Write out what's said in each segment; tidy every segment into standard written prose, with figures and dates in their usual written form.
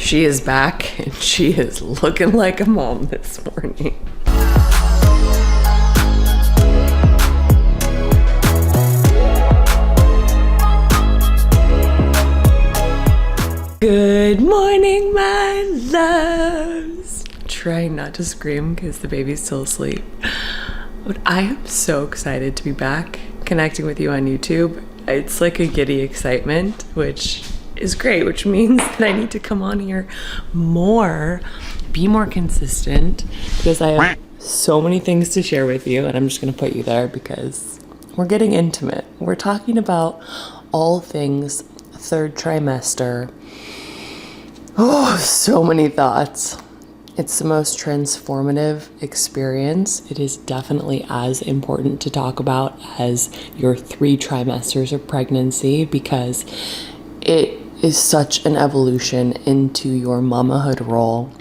She is back and she is looking like a mom this morning. Good morning, my loves. Trying not to scream because the baby's still asleep. But I am so excited to be back connecting with you on YouTube. It's like a giddy excitement, which is great, which means that I need to come on here more, be more consistent, because I have so many things to share with you, and I'm just gonna put you there because we're getting intimate. We're talking about all things third trimester. Oh, so many thoughts. It's the most transformative experience. It is definitely as important to talk about as your 3 trimesters of pregnancy because it is such an evolution into your mamahood role.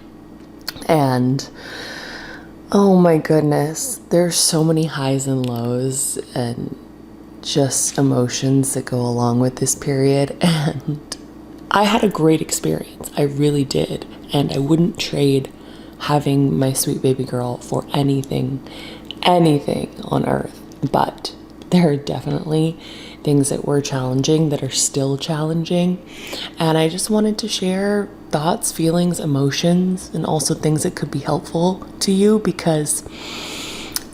And oh my goodness, there's so many highs and lows and just emotions that go along with this period. And I had a great experience. I really did. And I wouldn't trade having my sweet baby girl for anything on earth. But there are definitely things that were challenging that are still challenging. And I just wanted to share thoughts, feelings, emotions, and also things that could be helpful to you because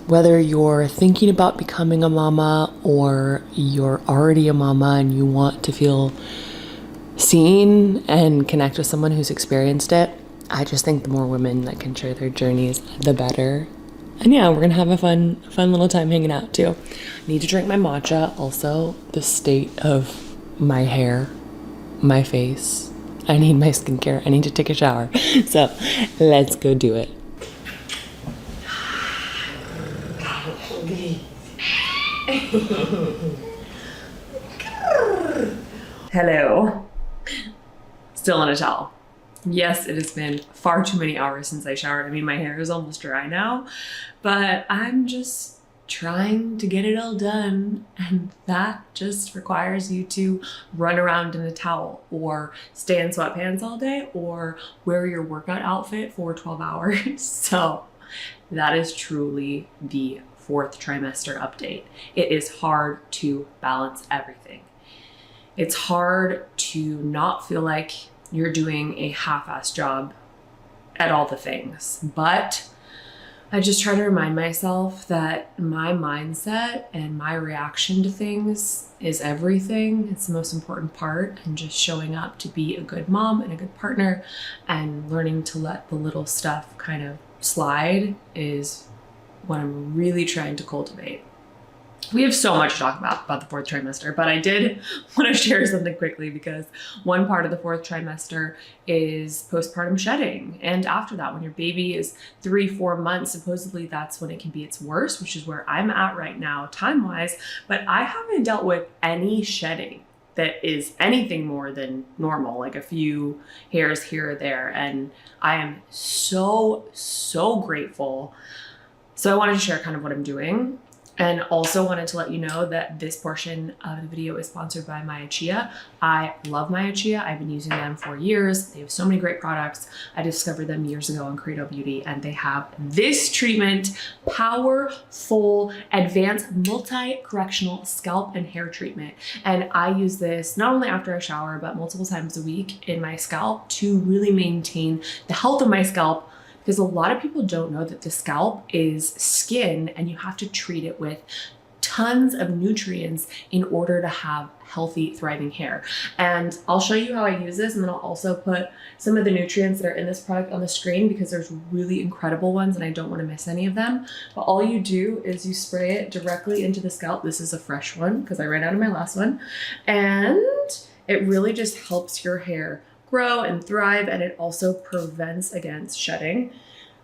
whether you're thinking about becoming a mama or you're already a mama and you want to feel seen and connect with someone who's experienced it, I just think the more women that can share their journeys, the better. And yeah, we're gonna have a fun little time hanging out too. I need to drink my matcha. Also, the state of my hair, my face. I need my skincare. I need to take a shower. So let's go do it. Hello. Still in a towel. Yes, it has been far too many hours since I showered. I mean, my hair is almost dry now, but I'm just trying to get it all done. And that just requires you to run around in a towel or stay in sweatpants all day or wear your workout outfit for 12 hours. So that is truly the 4th trimester update. It is hard to balance everything. It's hard to not feel like you're doing a half-assed job at all the things. But I just try to remind myself that my mindset and my reaction to things is everything. It's the most important part, and just showing up to be a good mom and a good partner and learning to let the little stuff kind of slide is what I'm really trying to cultivate. We have so much to talk about the 4th trimester, but I did want to share something quickly because one part of the 4th trimester is postpartum shedding. And after that, when your baby is 3-4 months, supposedly that's when it can be its worst, which is where I'm at right now time-wise. But I haven't dealt with any shedding that is anything more than normal, like a few hairs here or there. And I am so grateful. So I wanted to share kind of what I'm doing. And also wanted to let you know that this portion of the video is sponsored by Maya Chia. I love Maya Chia. I've been using them for years. They have so many great products. I discovered them years ago on Credo Beauty, and they have this treatment, powerful, advanced multi-correctional scalp and hair treatment. And I use this not only after I shower, but multiple times a week in my scalp to really maintain the health of my scalp. Because a lot of people don't know that the scalp is skin and you have to treat it with tons of nutrients in order to have healthy, thriving hair. And I'll show you how I use this, and then I'll also put some of the nutrients that are in this product on the screen because there's really incredible ones and I don't want to miss any of them. But all you do is you spray it directly into the scalp. This is a fresh one because I ran out of my last one. And it really just helps your hair grow and thrive, and it also prevents against shedding,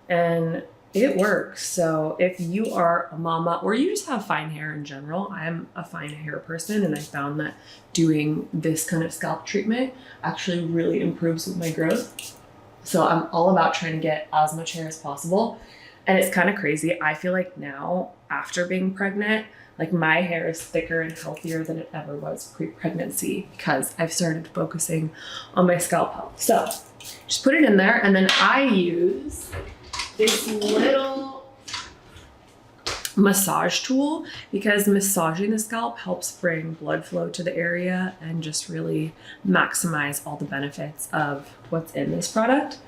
and it works. So if you are a mama or you just have fine hair in general, I'm a fine hair person, and I found that doing this kind of scalp treatment actually really improves with my growth. So I'm all about trying to get as much hair as possible. And it's kind of crazy. I feel like now, after being pregnant, like my hair is thicker and healthier than it ever was pre-pregnancy because I've started focusing on my scalp health. So Just put it in there, and then I use this little massage tool because massaging the scalp helps bring blood flow to the area and just really maximize all the benefits of what's in this product.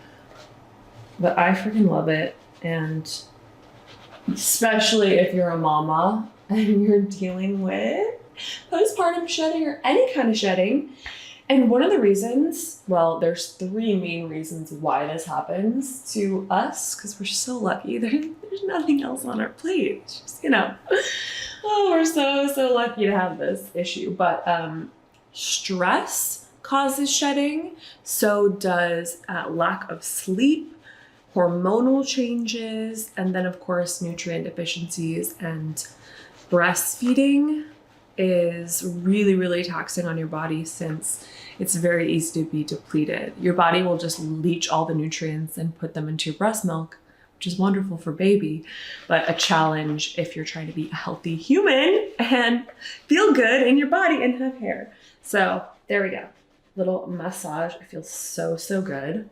But I freaking love it, and especially if you're a mama and you're dealing with postpartum shedding or any kind of shedding. And one of the reasons, well, there's 3 main reasons why this happens to us, because we're so lucky. There's nothing else on our plate. It's just, oh, we're so lucky to have this issue. But stress causes shedding. So does lack of sleep, hormonal changes, and then of course nutrient deficiencies. And breastfeeding is really, really taxing on your body since it's very easy to be depleted. Your body will just leach all the nutrients and put them into your breast milk, which is wonderful for baby, but a challenge if you're trying to be a healthy human and feel good in your body and have hair. So there we go. Little massage. It feels so good.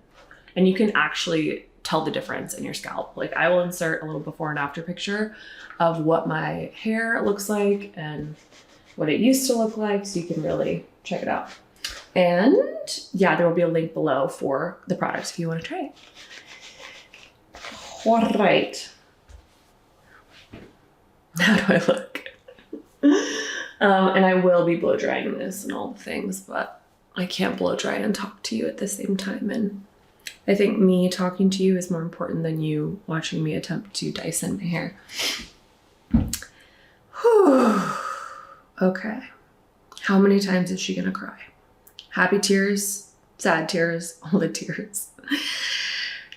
And you can actually tell the difference in your scalp. Like, I will insert a little before and after picture of what my hair looks like and what it used to look like, so you can really check it out. And yeah, there will be a link below for the products if you want to try it. All right. How do I look? And I will be blow drying this and all the things, but I can't blow dry and talk to you at the same time. And I think me talking to you is more important than you watching me attempt to Dyson my hair. Whew. Okay. How many times is she gonna cry? Happy tears, sad tears, all the tears.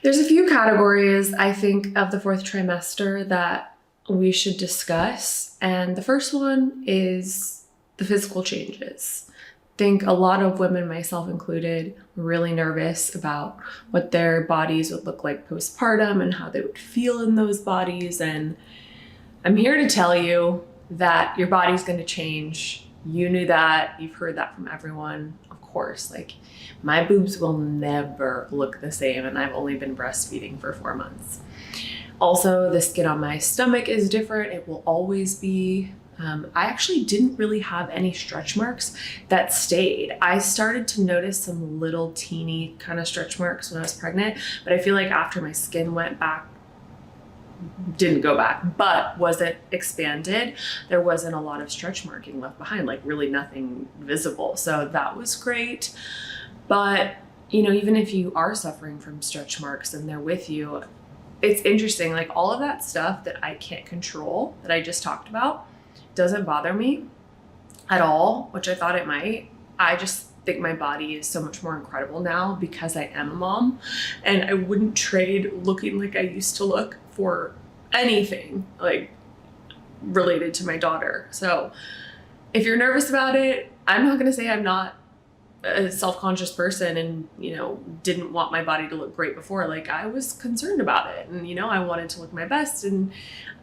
There's a few categories, I think, of the 4th trimester that we should discuss. And the first one is the physical changes. I think a lot of women, myself included, were really nervous about what their bodies would look like postpartum and how they would feel in those bodies. And I'm here to tell you that your body's going to change. You knew that. You've heard that from everyone. Of course, like, my boobs will never look the same, and I've only been breastfeeding for 4 months. Also, the skin on my stomach is different. It will always be. I actually didn't really have any stretch marks that stayed. I started to notice some little teeny kind of stretch marks when I was pregnant, but I feel like after my skin went back, didn't go back, but wasn't expanded, there wasn't a lot of stretch marking left behind, like really nothing visible. So that was great. But, even if you are suffering from stretch marks and they're with you, it's interesting, like all of that stuff that I can't control, that I just talked about, doesn't bother me at all, which I thought it might. I just think my body is so much more incredible now because I am a mom, and I wouldn't trade looking like I used to look for anything like related to my daughter. So if you're nervous about it, I'm not going to say I'm not a self-conscious person and, didn't want my body to look great before. Like, I was concerned about it, and, I wanted to look my best, and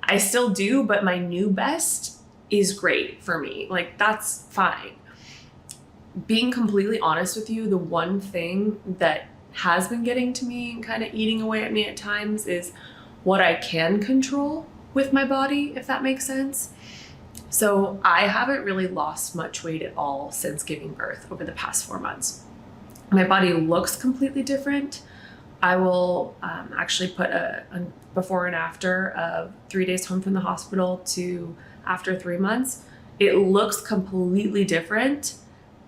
I still do, but my new best is great for me. Like, that's fine. Being completely honest with you, the one thing that has been getting to me and kind of eating away at me at times is what I can control with my body, if that makes sense. So I haven't really lost much weight at all since giving birth over the past 4 months. My body looks completely different. I will actually put a before and after of 3 days home from the hospital to after 3 months. It looks completely different,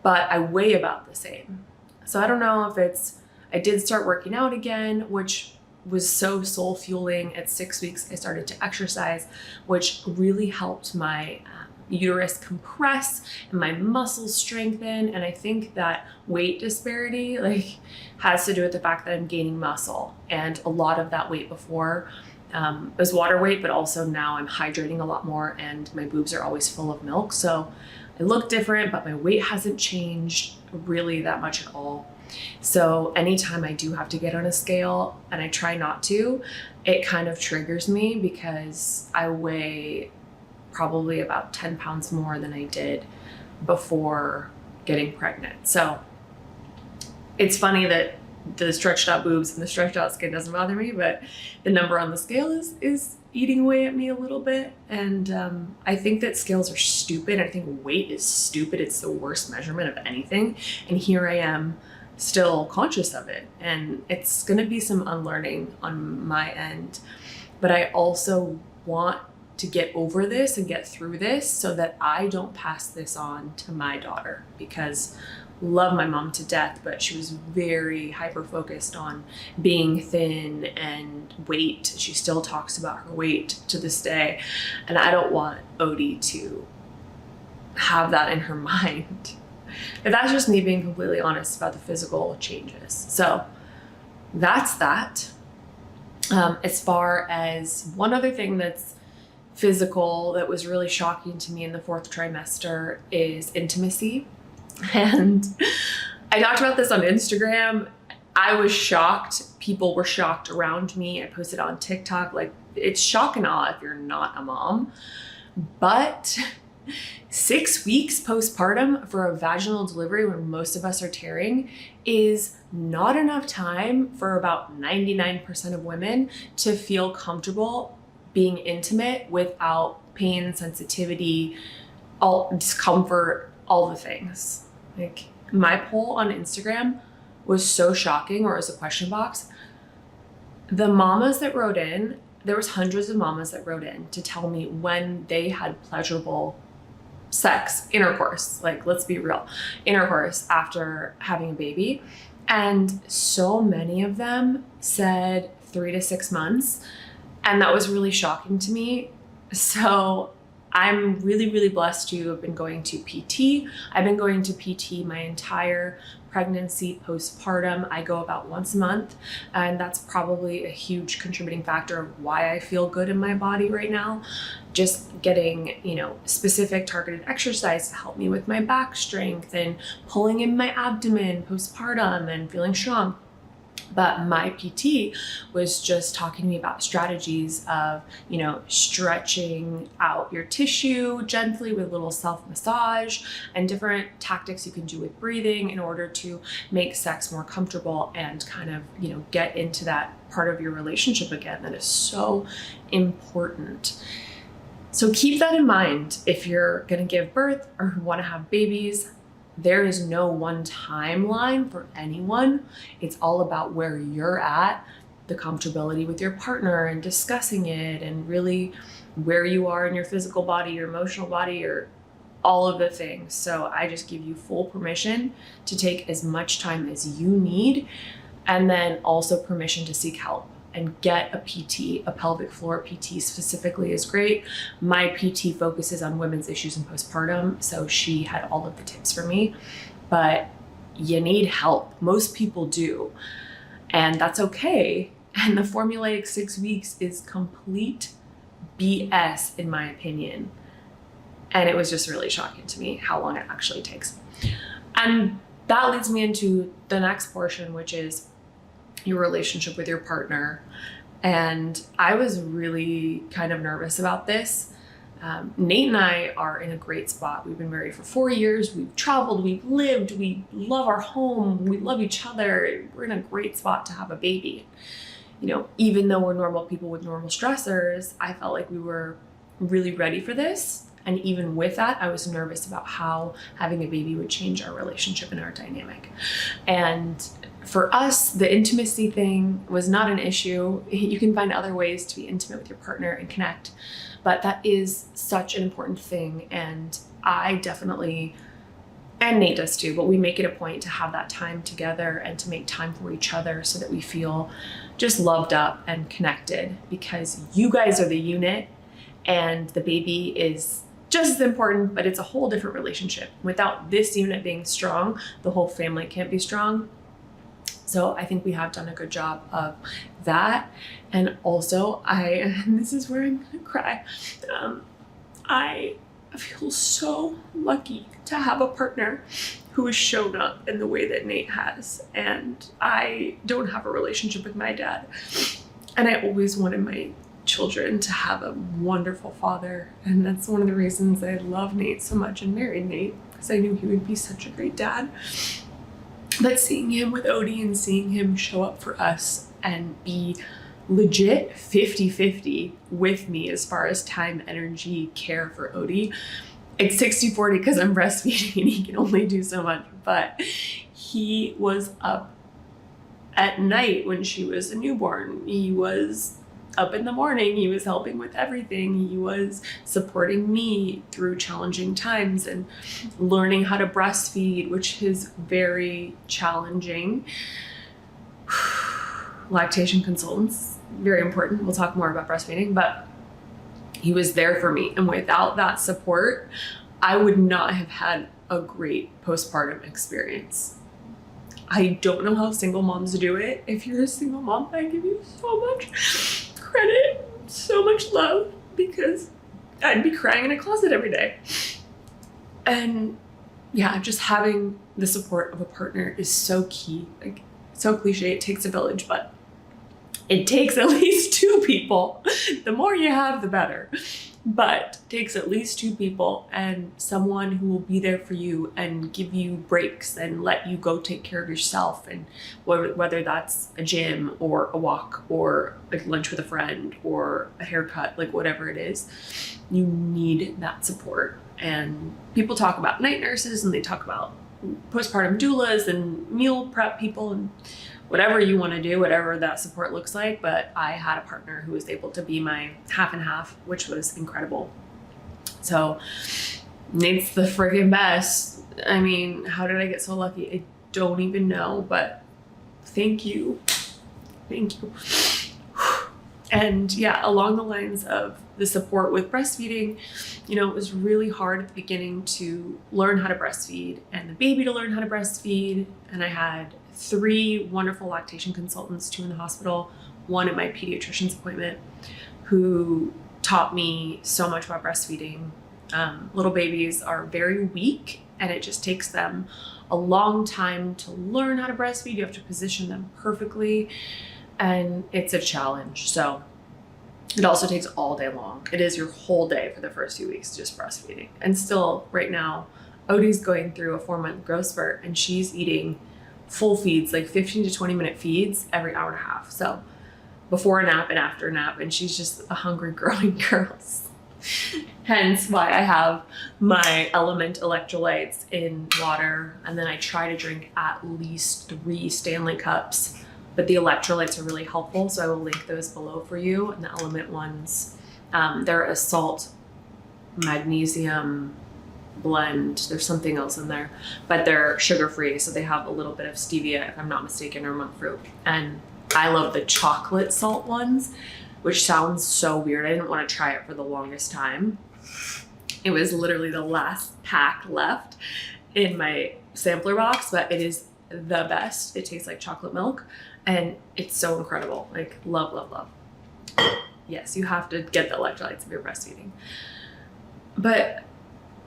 but I weigh about the same. So I don't know if I did start working out again, which was so soul fueling. At 6 weeks, I started to exercise, which really helped my uterus compress and my muscles strengthen. And I think that weight disparity has to do with the fact that I'm gaining muscle, and a lot of that weight before was water weight, but also now I'm hydrating a lot more and my boobs are always full of milk. So I look different, but my weight hasn't changed really that much at all. So anytime I do have to get on a scale, and I try not to, it kind of triggers me because I weigh probably about 10 pounds more than I did before getting pregnant. So it's funny that the stretched out boobs and the stretched out skin doesn't bother me, but the number on the scale is eating away at me a little bit. And I think that scales are stupid. I think weight is stupid. It's the worst measurement of anything. And here I am still conscious of it. And it's going to be some unlearning on my end. But I also want to get over this and get through this so that I don't pass this on to my daughter, because love my mom to death, but she was very hyper focused on being thin and weight. She still talks about her weight to this day. And I don't want Odie to have that in her mind. But that's just me being completely honest about the physical changes. So that's that. As far as one other thing that's physical that was really shocking to me in the 4th trimester is intimacy. And I talked about this on Instagram. I was shocked. People were shocked around me. I posted on TikTok. Like, it's shock and awe if you're not a mom. But 6 weeks postpartum for a vaginal delivery, when most of us are tearing, is not enough time for about 99% of women to feel comfortable being intimate without pain, sensitivity, all discomfort, all the things. Like, my poll on Instagram was so shocking, or it was a question box. The mamas that wrote in, there was hundreds of mamas that wrote in to tell me when they had pleasurable sex, intercourse, like, let's be real, intercourse after having a baby. And so many of them said 3 to 6 months. And that was really shocking to me. So I'm really, really blessed to have been going to PT. I've been going to PT my entire pregnancy, postpartum. I go about once a month, and that's probably a huge contributing factor of why I feel good in my body right now. Just getting, specific targeted exercise to help me with my back strength and pulling in my abdomen postpartum and feeling strong. But my PT was just talking to me about strategies of, stretching out your tissue gently with a little self-massage and different tactics you can do with breathing in order to make sex more comfortable and kind of, get into that part of your relationship again that is so important. So keep that in mind if you're going to give birth or want to have babies. There is no one timeline for anyone. It's all about where you're at, the comfortability with your partner and discussing it, and really where you are in your physical body, your emotional body, or all of the things. So I just give you full permission to take as much time as you need, and then also permission to seek help and get a PT. A pelvic floor PT specifically is great. My PT focuses on women's issues in postpartum, so she had all of the tips for me. But you need help. Most people do, and that's okay. And the formulaic 6 weeks is complete BS in my opinion. And it was just really shocking to me how long it actually takes. And that leads me into the next portion, which is your relationship with your partner. And I was really kind of nervous about this. Nate and I are in a great spot. We've been married for 4 years. We've traveled, we've lived, we love our home, we love each other. We're in a great spot to have a baby. Even though we're normal people with normal stressors, I felt like we were really ready for this. And even with that, I was nervous about how having a baby would change our relationship and our dynamic. And for us, the intimacy thing was not an issue. You can find other ways to be intimate with your partner and connect, but that is such an important thing. And I definitely, and Nate does too, but we make it a point to have that time together and to make time for each other so that we feel just loved up and connected, because you guys are the unit and the baby is just as important, but it's a whole different relationship. Without this unit being strong, the whole family can't be strong. So I think we have done a good job of that. And also and this is where I'm gonna cry. I feel so lucky to have a partner who has shown up in the way that Nate has. And I don't have a relationship with my dad. And I always wanted my children to have a wonderful father. And that's one of the reasons I love Nate so much and married Nate, because I knew he would be such a great dad. But seeing him with Odie and seeing him show up for us and be legit 50-50 with me as far as time, energy, care for Odie. It's 60-40 because I'm breastfeeding and he can only do so much. But he was up at night when she was a newborn. He was up in the morning. He was helping with everything. He was supporting me through challenging times and learning how to breastfeed, which is very challenging. Lactation consultants, very important. We'll talk more about breastfeeding, but he was there for me. And without that support, I would not have had a great postpartum experience. I don't know how single moms do it. If you're a single mom, I give you so much credit, so much love, because I'd be crying in a closet every day. And yeah, just having the support of a partner is so key. Like, so cliche, it takes a village, but it takes at least 2 people. The more you have, the better. But it takes at least 2 people and someone who will be there for you and give you breaks and let you go take care of yourself. And whether that's a gym or a walk or like lunch with a friend or a haircut, like whatever it is, you need that support. And people talk about night nurses and they talk about postpartum doulas and meal prep people and whatever you want to do, whatever that support looks like. But I had a partner who was able to be my half and half, which was incredible. So Nate's the friggin' best. I mean, how did I get so lucky? I don't even know, but thank you. Thank you. And yeah, along the lines of the support with breastfeeding, you know, it was really hard at the beginning to learn how to breastfeed and the baby to learn how to breastfeed. And I had 3 wonderful lactation consultants, 2 in the hospital, 1 at my pediatrician's appointment, who taught me so much about breastfeeding. Little babies are very weak and it just takes them a long time to learn how to breastfeed. You have to position them perfectly and it's a challenge. So it also takes all day long. It is your whole day for the first few weeks just breastfeeding. And still right now, Odie's going through a 4-month growth spurt and she's eating full feeds, like 15 to 20 minute feeds every hour and a half. So before a nap and after a nap, and she's just a hungry growing girl. Hence why I have my element electrolytes in water. And then I try to drink at least 3 Stanley cups, but the electrolytes are really helpful. So I will link those below for you. And the element ones, they're a salt, magnesium blend. There's something else in there, but they're sugar-free. So they have a little bit of stevia, if I'm not mistaken, or monk fruit. And I love the chocolate salt ones, which sounds so weird. I didn't want to try it for the longest time. It was literally the last pack left in my sampler box, but it is the best. It tastes like chocolate milk and it's so incredible. Like love, love, love. Yes, you have to get the electrolytes if you're breastfeeding. But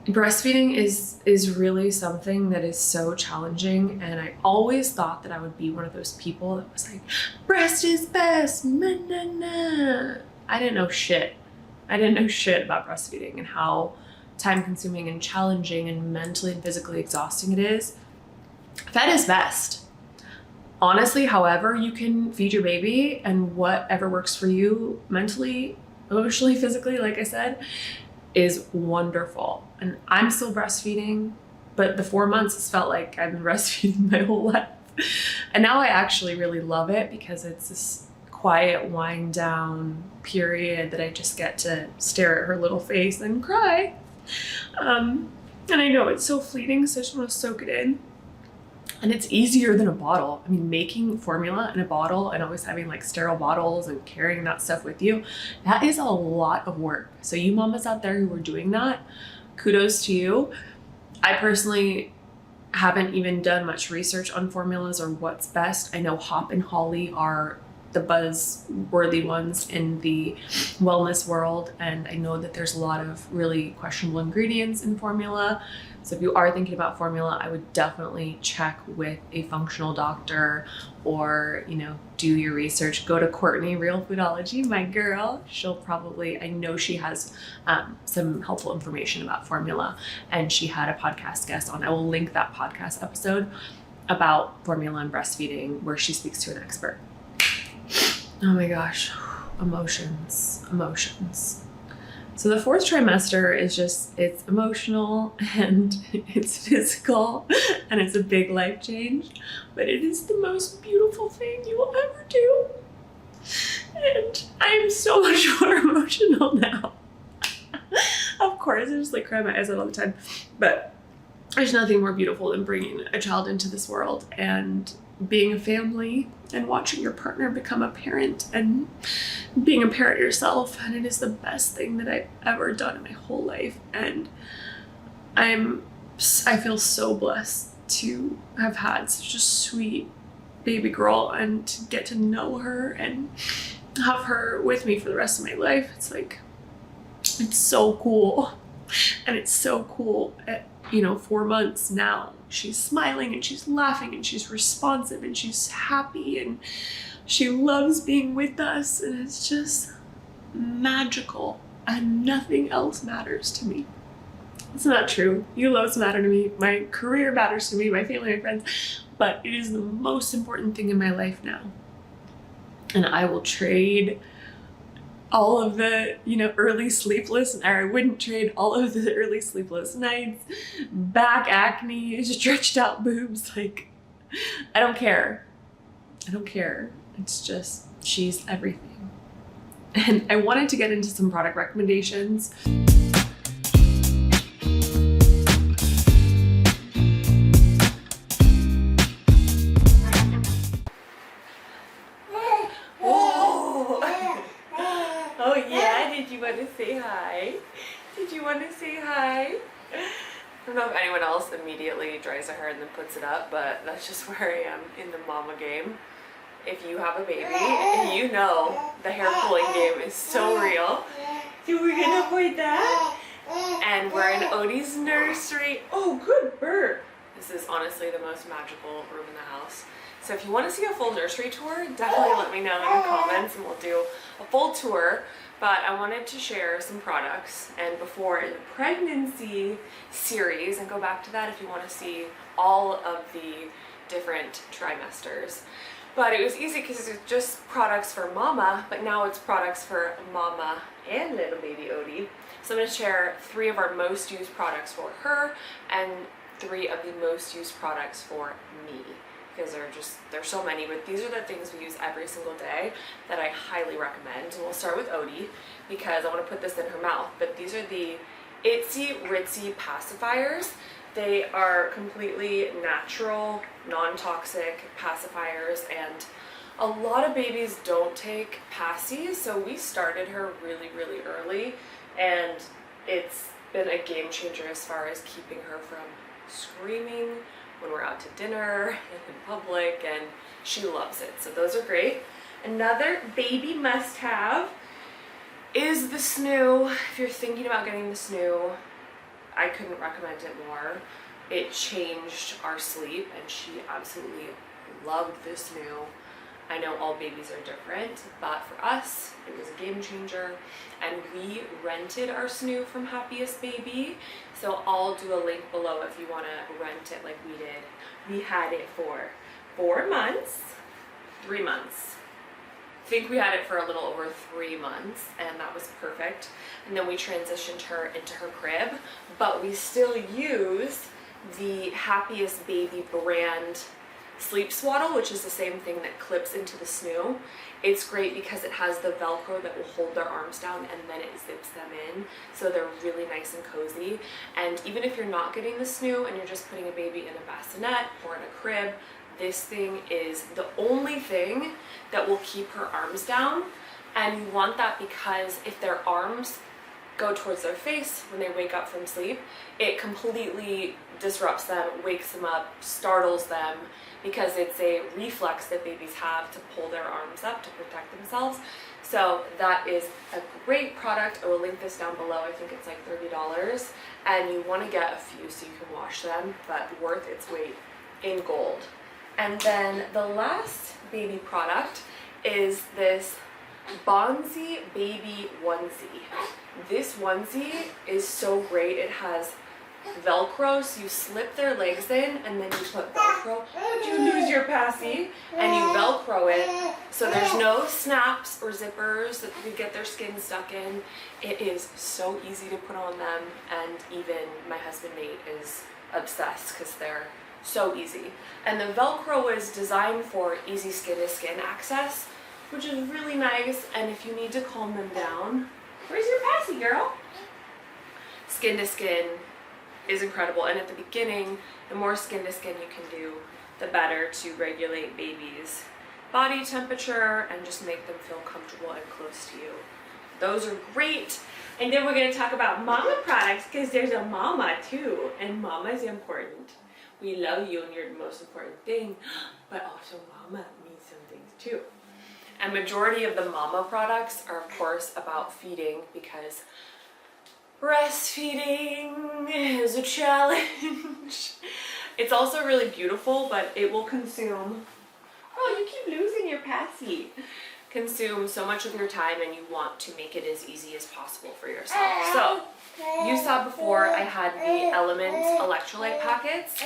breastfeeding is really something that is so challenging, and I always thought that I would be one of those people that was like, breast is best, nah, nah, nah. I didn't know shit. I didn't know shit about breastfeeding and how time consuming and challenging and mentally and physically exhausting it is. Fed is best. Honestly, however you can feed your baby and whatever works for you mentally, emotionally, physically, like I said, is wonderful. And I'm still breastfeeding, but the 4 months has felt like I've been breastfeeding my whole life. And now I actually really love it because it's this quiet wind down period that I just get to stare at her little face and cry. And I know it's so fleeting, so I just want to soak it in. And it's easier than a bottle. I mean, making formula in a bottle and always having like sterile bottles and carrying that stuff with you, that is a lot of work. So you mamas out there who are doing that, kudos to you. I personally haven't even done much research on formulas or what's best. I know Hop and Holly are the buzz-worthy ones in the wellness world, and I know that there's a lot of really questionable ingredients in formula. So if you are thinking about formula, I would definitely check with a functional doctor or, you know, do your research. Go to Courtney, Real Foodology, my girl. She'll probably, I know she has some helpful information about formula, and she had a podcast guest on. I will link that podcast episode. about formula and breastfeeding where she speaks to an expert. Oh my gosh, emotions. So the 4th trimester is just, it's emotional and it's physical and it's a big life change, but it is the most beautiful thing you will ever do. And I'm so much more emotional now. Of course, I just like cry my eyes out all the time, but there's nothing more beautiful than bringing a child into this world and being a family and watching your partner become a parent and being a parent yourself. And it is the best thing that I've ever done in my whole life. And I feel so blessed to have had such a sweet baby girl and to get to know her and have her with me for the rest of my life. It's like, it's so cool. And it's so cool at, 4 months now. She's smiling and she's laughing and she's responsive and she's happy and she loves being with us, and it's just magical and nothing else matters to me. It's not true. You loves matter to me. My career matters to me, my family, my friends, but it is the most important thing in my life now. And I will trade all of the, early sleepless, or I wouldn't trade all of the early sleepless nights, back acne, stretched out boobs. Like, I don't care. It's just, she's everything. And I wanted to get into some product recommendations. Did you want to say hi? I don't know if anyone else immediately dries their hair and then puts it up, but that's just where I am in the mama game. If you have a baby, you know the hair pulling game is so real. So we're gonna avoid that. And we're in Odie's nursery. Oh, good bird. This is honestly the most magical room in the house. So if you want to see a full nursery tour, definitely let me know in the comments and we'll do a full tour. But I wanted to share some products, and before in the pregnancy series, and go back to that if you want to see all of the different trimesters. But it was easy because it's just products for mama, but now it's products for mama and little baby Odie. So I'm going to share 3 of our most used products for her and 3 of the most used products for me. Because there's so many, but these are the things we use every single day that I highly recommend. And we'll start with Odie because I want to put this in her mouth. But these are the Itsy Ritzy pacifiers. They are completely natural, non-toxic pacifiers, and a lot of babies don't take passies, so we started her really, really early, and it's been a game changer as far as keeping her from screaming when we're out to dinner and in public, and she loves it. So those are great. Another baby must-have is the snoo. If you're thinking about getting the snoo, I couldn't recommend it more. It changed our sleep, and she absolutely loved the snoo. I know all babies are different, but for us, it was a game changer. And we rented our snoo from Happiest Baby. So I'll do a link below if you want to rent it like we did. We had it for 4 months, 3 months. I think we had it for a little over 3 months, and that was perfect. And then we transitioned her into her crib, but we still used the Happiest Baby brand sleep swaddle, which is the same thing that clips into the snoo. It's great because it has the Velcro that will hold their arms down and then it zips them in, so they're really nice and cozy. And even if you're not getting the snoo and you're just putting a baby in a bassinet or in a crib, this thing is the only thing that will keep her arms down. And you want that because if their arms go towards their face when they wake up from sleep, it completely disrupts them, wakes them up, startles them, because it's a reflex that babies have to pull their arms up to protect themselves. So that is a great product. I will link this down below. I think it's like $30, and you want to get a few so you can wash them, but worth its weight in gold. And then the last baby product is this Bonzi Baby Onesie. This onesie is so great. It has Velcro, so you slip their legs in and then you put Velcro. Did you lose your passy? And you Velcro it so there's no snaps or zippers that could get their skin stuck in. It is so easy to put on them, and even my husband Nate is obsessed because they're so easy. And the Velcro is designed for easy skin to skin access, which is really nice. And if you need to calm them down, where's your passy, girl? Skin to skin is incredible. And at the beginning, the more skin to skin you can do, the better to regulate babies' body temperature and just make them feel comfortable and close to you. Those are great. And then we're going to talk about mama products, because there's a mama too, and mama is important. We love you and you're the most important thing, but also mama means some things too. And majority of the mama products are of course about feeding, because breastfeeding is a challenge. It's also really beautiful, but it will consume, oh, you keep losing your passy, consume so much of your time, and you want to make it as easy as possible for yourself. So you saw before I had the Element electrolyte packets,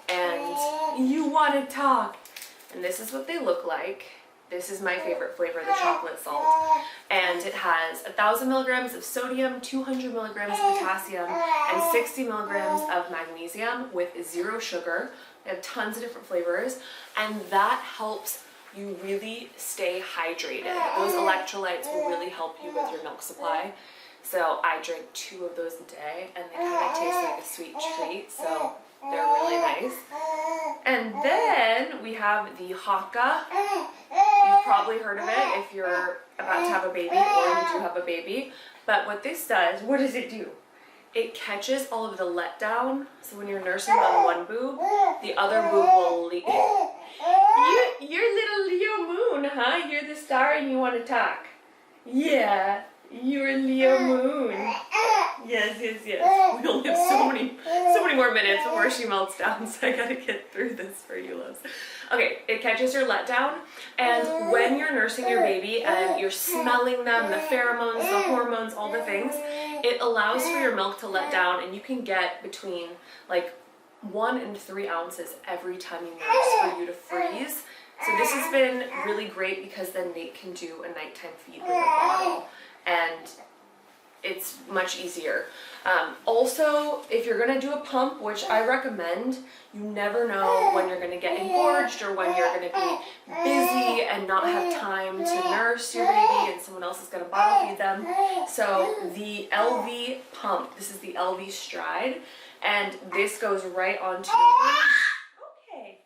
and you want to talk. And this is what they look like. This is my favorite flavor, the chocolate salt. And it has 1,000 milligrams of sodium, 200 milligrams of potassium, and 60 milligrams of magnesium with 0 sugar. They have tons of different flavors, and that helps you really stay hydrated. Those electrolytes will really help you with your milk supply. So I drink 2 of those a day, and they kind of taste like a sweet treat, so they're really nice. And then we have the Haka. You've probably heard of it if you're about to have a baby or you do have a baby. But what this does, what does it do? It catches all of the letdown. So when you're nursing on one boob, the other boob will leave. You're little Leo Moon, huh? You're the star and you want to talk. Yeah, you're Leo Moon. Yes. We only have so many more minutes before she melts down, so I gotta get through this for you, loves. Okay, it catches your letdown, and when you're nursing your baby and you're smelling them, the pheromones, the hormones, all the things, it allows for your milk to let down, and you can get between like 1 and 3 ounces every time you nurse for you to freeze. So this has been really great, because then Nate can do a nighttime feed with a bottle, and it's much easier. Also, if you're gonna do a pump, which I recommend, you never know when you're gonna get engorged or when you're gonna be busy and not have time to nurse your baby and someone else is gonna bottle feed them. So the LV pump, this is the LV Stride, and this goes right onto okay,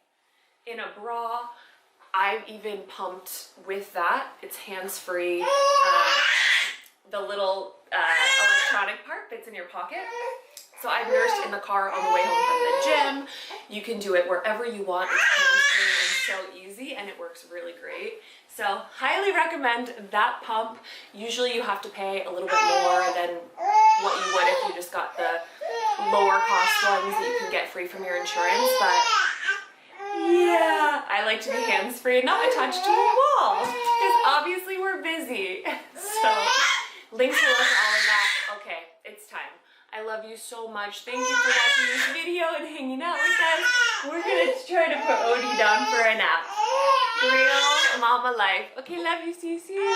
in a bra. I've even pumped with that. It's hands-free. The little electronic part fits in your pocket. So I've nursed in the car on the way home from the gym. You can do it wherever you want. It's hands-free and so easy, and it works really great. So highly recommend that pump. Usually you have to pay a little bit more than what you would if you just got the lower cost ones that you can get free from your insurance, but yeah, I like to be hands-free and not attached to a wall, because obviously we're busy. So links below for all of that. Okay, it's time. I love you so much. Thank you for watching this video and hanging out with us. We're gonna try to put Odie down for a nap. Real mama life. Okay, love you. See you soon.